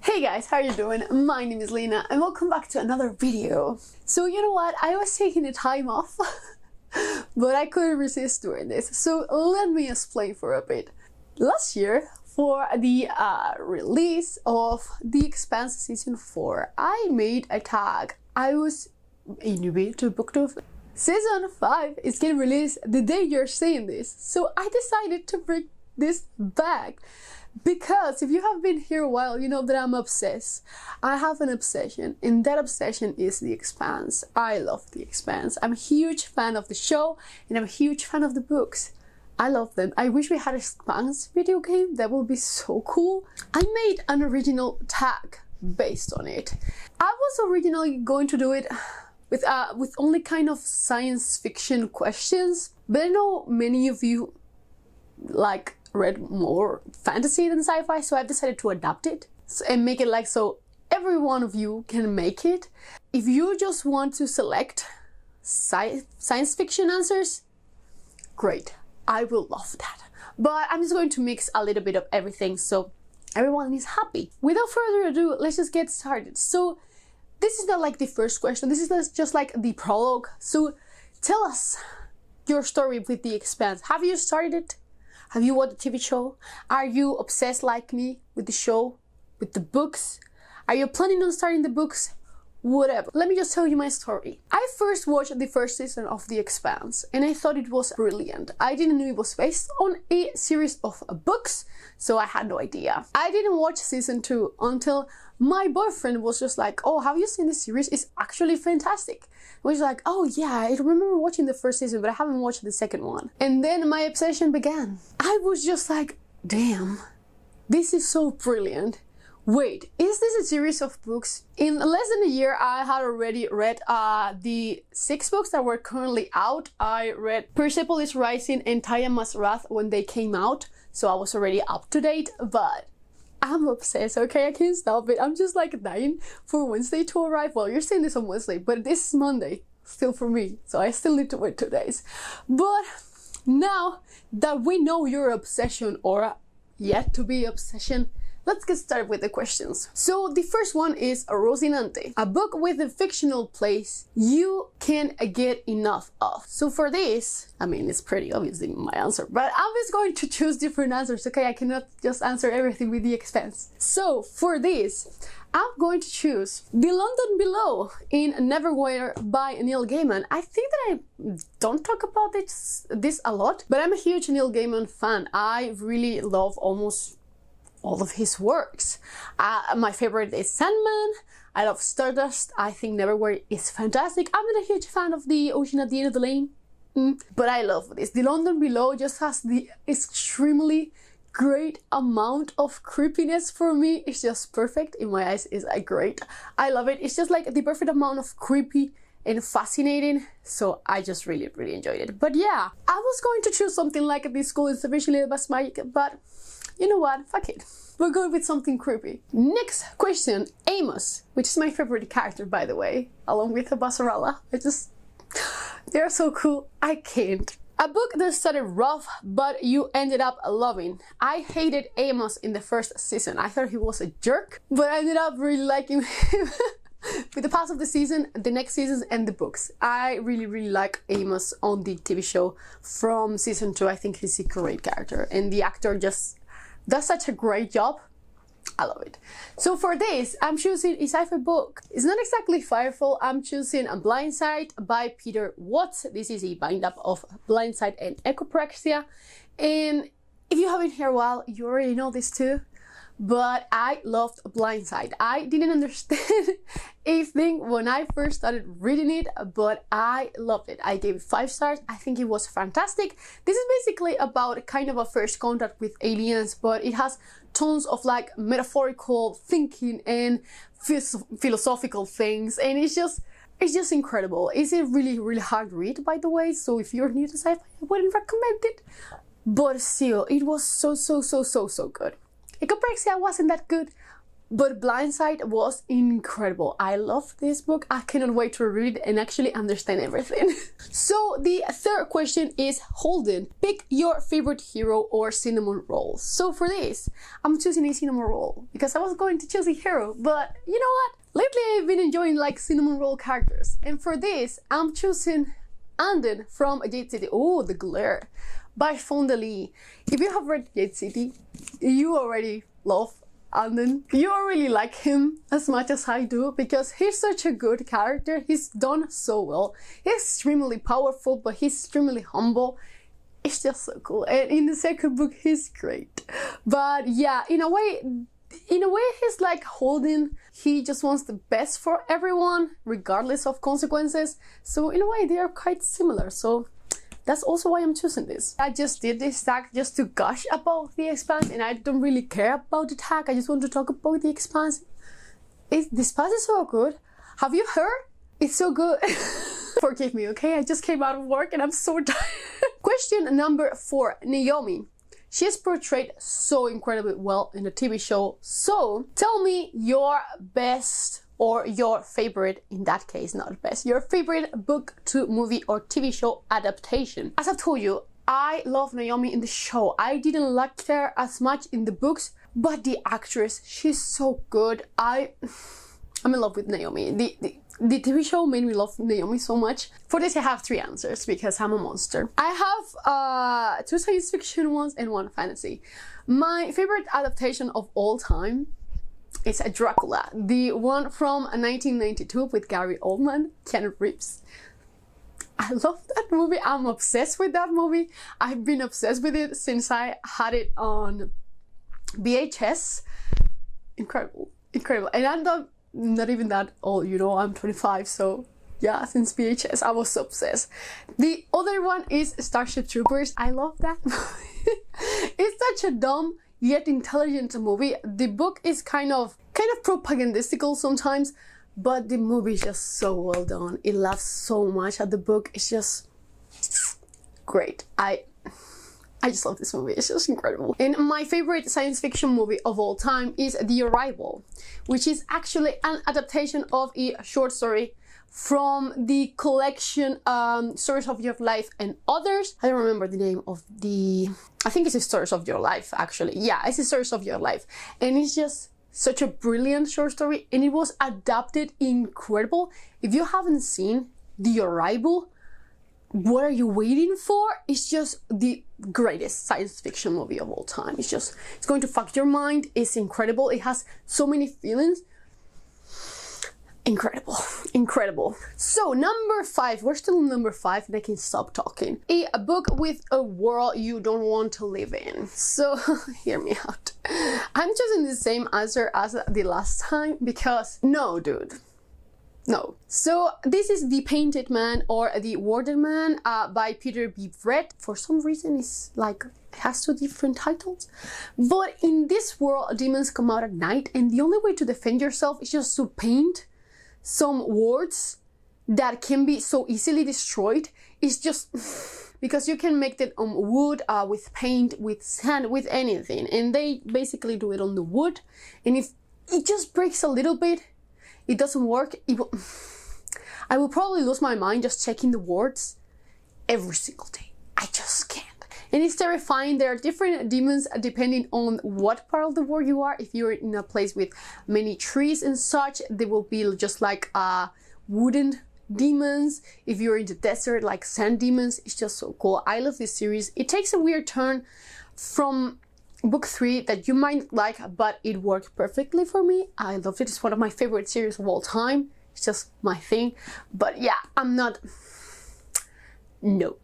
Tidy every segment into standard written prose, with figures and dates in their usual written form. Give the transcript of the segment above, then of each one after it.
Hey guys, how are you doing? My name is Lena and welcome back to another video. So you know what, I was taking a time off but I couldn't resist doing this, so let me explain for a bit. Last year, for the release of the Expanse season 4, I made a tag. I was a newbie to booktube. Season 5 is getting released the day you're seeing this, so I decided to bring this back. Because if you have been here a while, you know that I'm obsessed. I have an obsession, and that obsession is The Expanse. I love The Expanse. I'm a huge fan of the show, and I'm a huge fan of the books. I love them. I wish we had an Expanse video game. That would be so cool. I made an original tag based on it. I was originally going to do it with only kind of science fiction questions, but I know many of you read more fantasy than sci-fi, so I've decided to adapt it and make it like so every one of you can make it. If you just want to select science fiction answers, great, I will love that. But I'm just going to mix a little bit of everything so everyone is happy. Without further ado, let's just get started. So this is not like the first question, this is just like the prologue. So tell us your story with The Expanse. Have you started it? Have you watched the TV show? Are you obsessed like me with the show, with the books? Are you planning on starting the books? Whatever. Let me just tell you my story. I first watched the first season of The Expanse and I thought it was brilliant. I didn't know it was based on a series of books, so I had no idea. I didn't watch season 2 until my boyfriend was just like, oh, have you seen this series? It's actually fantastic. I was like, oh yeah, I remember watching the first season, but I haven't watched the second one. And then my obsession began. I was just like, damn, this is so brilliant. Wait, is this a series of books? In less than a year, I had already read the 6 books that were currently out. I read Persepolis Rising and Tiamat's Wrath when they came out, so I was already up to date, but I'm obsessed, okay? I can't stop it. I'm just like dying for Wednesday to arrive. Well, you're seeing this on Wednesday, but this is Monday still for me, so I still need to wait 2 days. But now that we know your obsession, or yet to be obsession, let's get started with the questions. So the first one is Rocinante, a book with a fictional place you can't get enough of. So for this, I mean, it's pretty obvious in my answer, but I'm just going to choose different answers, okay? I cannot just answer everything with The Expanse. So for this, I'm going to choose The London Below in Neverwhere by Neil Gaiman. I think that I don't talk about this a lot, but I'm a huge Neil Gaiman fan. I really love almost all of his works. My favorite is Sandman. I love Stardust. I think Neverwhere is fantastic. I'm not a huge fan of The Ocean at the End of the Lane, but I love this. The London Below just has the extremely great amount of creepiness for me. It's just perfect in my eyes. It's great. I love it. It's just like the perfect amount of creepy and fascinating, so I just really enjoyed it. But yeah, I was going to choose something like The School is Sufficiently Best Magic, but you know what, fuck it. We're going with something creepy. Next question, Amos, which is my favorite character, by the way, along with Avasarala. They're so cool, I can't. A book that started rough, but you ended up loving. I hated Amos in the first season. I thought he was a jerk, but I ended up really liking him. With the pass of the season, the next seasons, and the books. I really like Amos on the TV show from season 2. I think he's a great character, and the actor just does such a great job. I love it. So for this, I'm choosing a sci-fi book. It's not exactly fireful. I'm choosing A Blindside by Peter Watts. This is a bind-up of Blindside and Echopraxia. And if you haven't here a while, you already know this too. But I loved Blindside. I didn't understand a thing when I first started reading it, but I loved it. I gave it 5 stars. I think it was fantastic. This is basically about kind of a first contact with aliens, but it has tons of like metaphorical thinking and philosophical things, and it's just incredible. It's a really hard read, by the way, so if you're new to sci-fi, I wouldn't recommend it, but still, it was so good. Echopraxia wasn't that good, but Blindside was incredible. I love this book. I cannot wait to read it and actually understand everything. So the third question is Holden. Pick your favorite hero or cinnamon roll. So for this, I'm choosing a cinnamon roll because I was going to choose a hero, but you know what? Lately I've been enjoying like cinnamon roll characters, and for this I'm choosing Anden from Jade City. Oh, the glare by Fondely. If you have read Jade City, you already love Anden. You already like him as much as I do because he's such a good character. He's done so well. He's extremely powerful, but he's extremely humble. It's just so cool. And in the second book, he's great. But yeah, in a way, he's like Holden. He just wants the best for everyone, regardless of consequences. So in a way, they are quite similar. So that's also why I'm choosing this. I just did this tag just to gush about the Expanse, and I don't really care about the tag. I just want to talk about the Expanse. The Expanse is so good. Have you heard? It's so good. Forgive me, okay? I just came out of work and I'm so tired. Question number 4, Naomi. She's portrayed so incredibly well in the TV show. So tell me your best or your favorite, in that case, not best, your favorite book to movie or TV show adaptation. As I've told you, I love Naomi in the show. I didn't like her as much in the books, but the actress, she's so good. I'm in love with Naomi. The TV show made me love Naomi so much. For this I have 3 answers because I'm a monster. I have 2 science fiction ones and 1 fantasy. My favorite adaptation of all time is Dracula, the one from 1992 with Gary Oldman, Keanu Reeves. I love that movie. I'm obsessed with that movie. I've been obsessed with it since I had it on VHS. Incredible, incredible. And I'm not even that old, you know, I'm 25, so yeah, since VHS I was obsessed. The other one is Starship Troopers. I love that movie. It's such a dumb yet intelligent movie. The book is kind of propagandistical sometimes, but the movie is just so well done. It laughs so much at the book. It's just great. I just love this movie. It's just incredible. And my favorite science fiction movie of all time is The Arrival, which is actually an adaptation of a short story from the collection Stories of Your Life and Others. I don't remember the name of I think it's the Stories of Your Life, actually. Yeah, it's the Stories of Your Life. And it's just such a brilliant short story, and it was adapted incredible. If you haven't seen The Arrival, what are you waiting for? It's just the greatest science fiction movie of all time. It's going to fuck your mind. It's incredible. It has so many feelings. Incredible, incredible. So number 5, we're still on number 5 and I can stop talking. A book with a world you don't want to live in. So hear me out. I'm choosing the same answer as the last time because no, dude. No. So this is The Painted Man or The Warded Man by Peter B. Brett. For some reason it's like, it has 2 different titles. But in this world, demons come out at night, and the only way to defend yourself is just to paint some words that can be so easily destroyed. It's just because you can make it on wood, with paint, with sand, with anything. And they basically do it on the wood. And if it just breaks a little bit, it doesn't work. I will probably lose my mind just checking the words every single day. I just can't. And it's terrifying. There are different demons depending on what part of the world you are. If you're in a place with many trees and such, they will be just like wooden demons. If you're in the desert, like sand demons. It's just so cool. I love this series. It takes a weird turn from book 3 that you might like, but it worked perfectly for me. I loved it. It's one of my favorite series of all time. It's just my thing. But yeah, I'm not... No.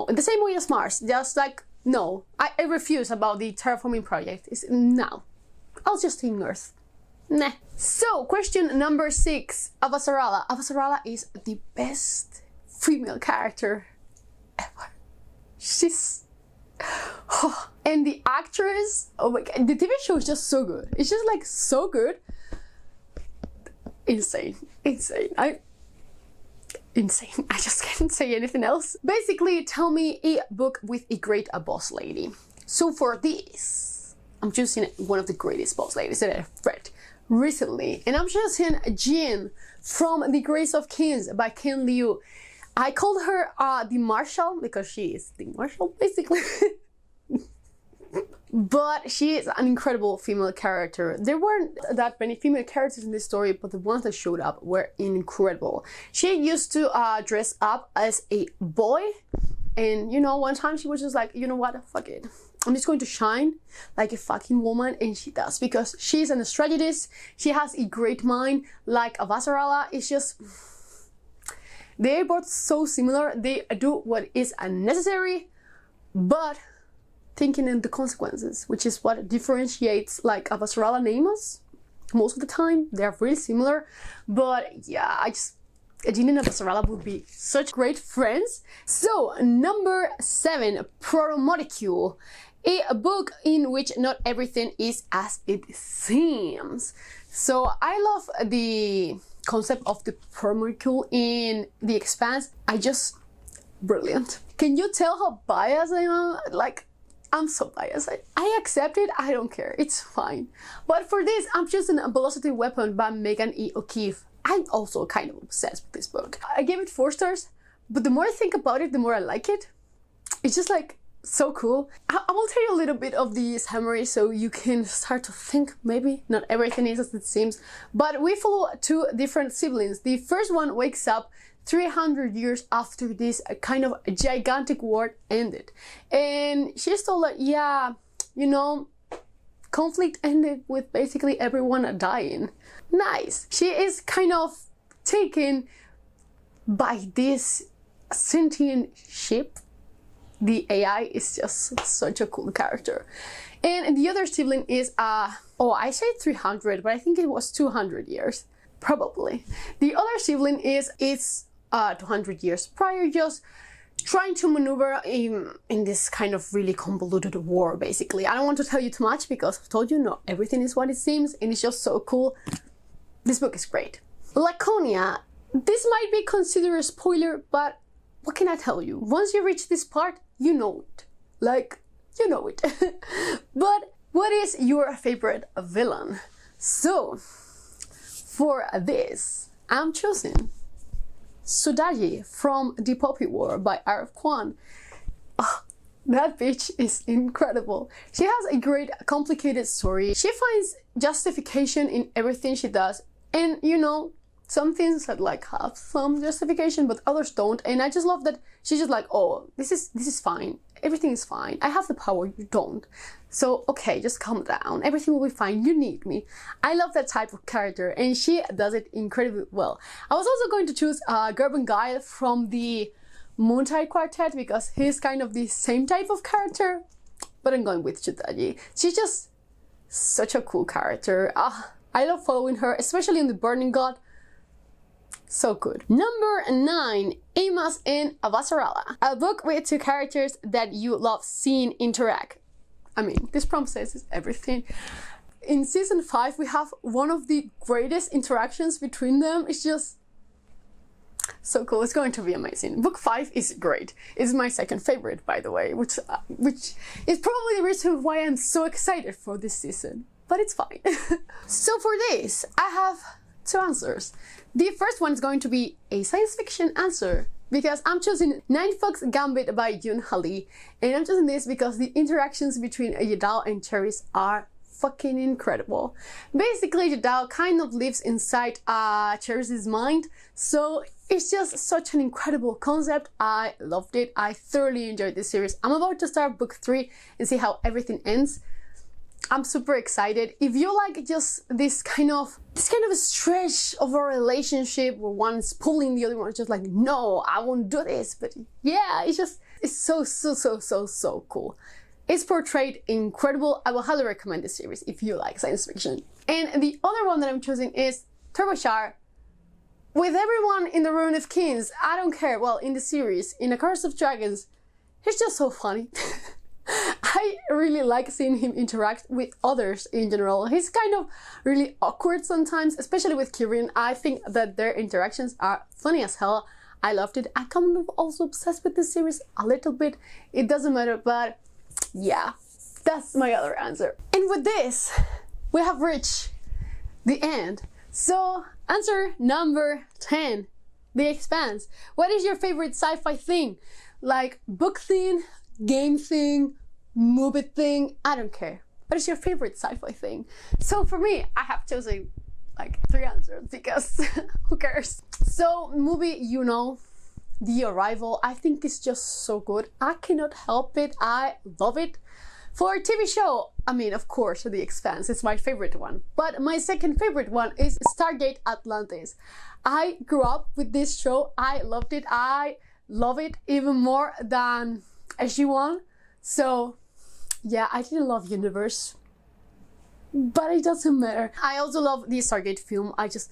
In the same way as Mars. Just like, no. I refuse about the terraforming project. No. I'll just stay on Earth. Nah. So, question number 6. Avasarala. Avasarala is the best female character ever. She's... Oh. And the actress, oh my god, the TV show is just so good. It's just like so good. Insane. Insane. I just can't say anything else. Basically, tell me a book with a great boss lady. So for this, I'm choosing one of the greatest boss ladies that I've read. recently, and I'm choosing Jean from The Grace of Kings by Ken Liu. I called her the Marshal because she is the Marshal, basically. But she is an incredible female character. There weren't that many female characters in this story, but the ones that showed up were incredible. She used to dress up as a boy, and you know, one time she was just like, you know what, fuck it, I'm just going to shine like a fucking woman, and she does, because she's an strategist. She has a great mind, like Avasarala. It's just, they're both so similar. They do what is unnecessary, but thinking in the consequences, which is what differentiates like Avasarala and Amos. Most of the time, they're really similar, but yeah, Jean and Avasarala would be such great friends. So, number 7, Protomolecule, a book in which not everything is as it seems. So, I love the concept of the Protomolecule in the Expanse. Brilliant. Can you tell how biased I am? Like, I'm so biased. I accept it, I don't care, it's fine. But for this, I'm choosing A Velocity Weapon by Megan E. O'Keefe. I'm also kind of obsessed with this book. I gave it 4 stars, but the more I think about it, the more I like it. It's just like so cool. I will tell you a little bit of the summary so you can start to think maybe not everything is as it seems. But we follow 2 different siblings. The first one wakes up 300 years after this kind of gigantic war ended. And she's told that, yeah, you know, conflict ended with basically everyone dying. Nice. She is kind of taken by this sentient ship. The AI is just such a cool character. And the other sibling is, I say 300, but I think it was 200 years. Probably. The other sibling is 200 years prior, just trying to maneuver in this kind of really convoluted war, basically. I don't want to tell you too much because I've told you not everything is what it seems, and it's just so cool. This book is great. Laconia. This might be considered a spoiler, but what can I tell you? Once you reach this part, you know it. Like, you know it. But what is your favorite villain? So, for this, I'm choosing Sudaji from The Poppy War by Arif Kwan. Oh, that bitch is incredible. She has a great, complicated story. She finds justification in everything she does. And you know, some things that like have some justification, but others don't. And I just love that she's just like, oh, this is fine. Everything is fine. I have the power, you don't. So, okay, just calm down. Everything will be fine. You need me. I love that type of character, and she does it incredibly well. I was also going to choose Gerben Guile from the Moontide Quartet because he's kind of the same type of character, but I'm going with Chutaji. She's just such a cool character. I love following her, especially in The Burning God. So good. Number 9, Amos and Avasarala. A book with 2 characters that you love seeing interact. I mean, this promises everything. In season 5, we have one of the greatest interactions between them. It's just so cool. It's going to be amazing. Book 5 is great. It's my second favorite, by the way, which is probably the reason why I'm so excited for this season. But it's fine. So for this, I have 2 answers. The first one is going to be a science fiction answer, because I'm choosing Nine Fox Gambit by Yoon Ha-lee, and I'm choosing this because the interactions between Yadao and Cheris are fucking incredible. Basically, Yadao kind of lives inside Cheris's mind, so it's just such an incredible concept. I loved it. I thoroughly enjoyed this series. I'm about to start book 3 and see how everything ends. I'm super excited. If you like just this kind of a stretch of a relationship where one's pulling the other one, just like, no, I won't do this. But yeah, it's so cool. It's portrayed incredible. I will highly recommend this series if you like science fiction. And the other one that I'm choosing is Turbashar. With everyone in the Ruin of Kings, I don't care. Well, in the series, in A Curse of Dragons, he's just so funny. I really like seeing him interact with others in general. He's kind of really awkward sometimes, especially with Kyrian. I think that their interactions are funny as hell. I loved it. I'm kind of also obsessed with this series a little bit. It doesn't matter, but yeah, that's my other answer. And with this, we have reached the end. So, answer number 10, The Expanse. What is your favorite sci-fi thing? Like book thing, game thing, movie thing, I don't care. What is your favorite sci-fi thing? So for me, I have chosen like 3 answers because who cares? So movie, you know, The Arrival, I think it's just so good. I cannot help it. I love it. For TV show, I mean, of course, The Expanse, it's my favorite one. But my second favorite one is Stargate Atlantis. I grew up with this show. I loved it. I love it even more than SG-1. So, yeah, I didn't love Universe. But it doesn't matter. I also love the Stargate film. I just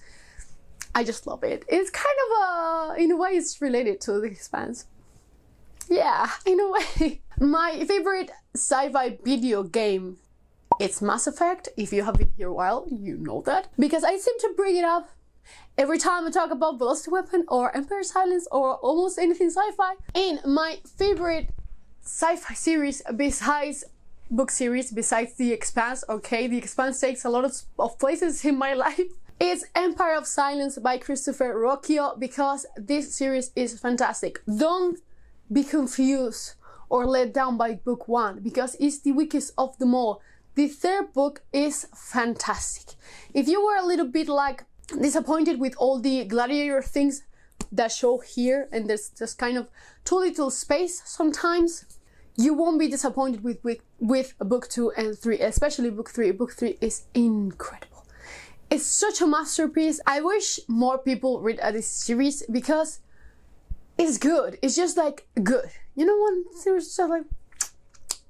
love it. It's kind of in a way, it's related to The Expanse. Yeah, in a way. My favorite sci-fi video game, it's Mass Effect. If you have been here a while, you know that. Because I seem to bring it up every time I talk about Velocity Weapon or Empire Silence or almost anything sci-fi. And my favorite sci-fi series besides book series, besides The Expanse, okay, The Expanse takes a lot of places in my life, is Empire of Silence by Christopher Rocchio, because this series is fantastic. Don't be confused or let down by book 1 because it's the weakest of them all. The third book is fantastic. If you were a little bit like disappointed with all the gladiator things that show here and there's just kind of too little space sometimes, you won't be disappointed with book 2 and 3, especially book 3. Book 3 is incredible. It's such a masterpiece. I wish more people read this series because it's good. It's just like good. You know, one series is just like,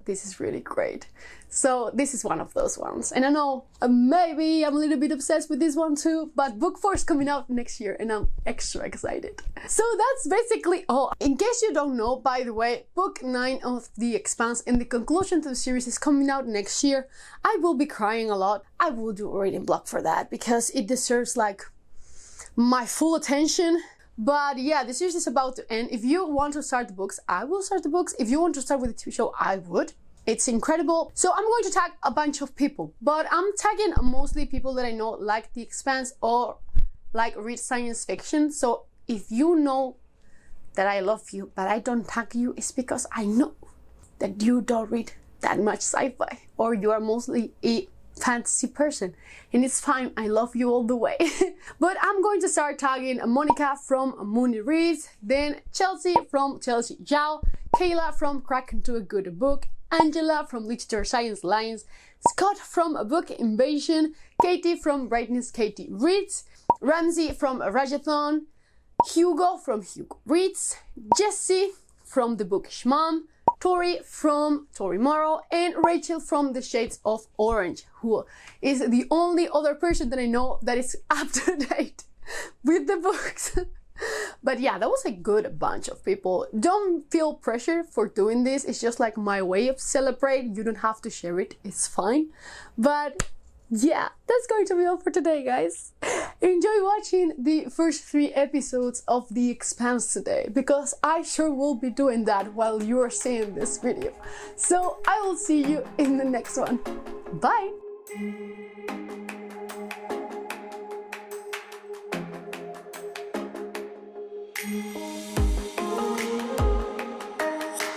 this is really great. So this is one of those ones. And I know maybe I'm a little bit obsessed with this one too, but book 4 is coming out next year and I'm extra excited. So that's basically all. In case you don't know, by the way, book 9 of The Expanse and the conclusion to the series is coming out next year. I will be crying a lot. I will do a reading blog for that because it deserves like my full attention. But yeah, the series is about to end. If you want to start the books, I will start the books. If you want to start with the TV show, I would. It's incredible. So I'm going to tag a bunch of people, but I'm tagging mostly people that I know like The Expanse or like read science fiction. So if you know that I love you, but I don't tag you, it's because I know that you don't read that much sci-fi or you are mostly a fantasy person, and it's fine. I love you all the way. But I'm going to start tagging Monica from Mooney Reads, then Chelsea from Chelsea Zhao, Kayla from Crack Into a Good Book, Angela from Literature Science Lines, Scott from Book Invasion, Katy from Brightness Katy Reads, Ramsey from Rajathon, Hugo from Hugo Reads, Jessi from The Bookish Mom, Tori from Tori Morrow, and Rachel from The Shades of Orange, who is the only other person that I know that is up to date with the books. But yeah, that was a good bunch of people. Don't feel pressure for doing this. It's just like my way of celebrating. You don't have to share it. It's fine. But yeah, that's going to be all for today, guys. Enjoy watching the first 3 episodes of The Expanse today, because I sure will be doing that while you're seeing this video. So I will see you in the next one. Bye!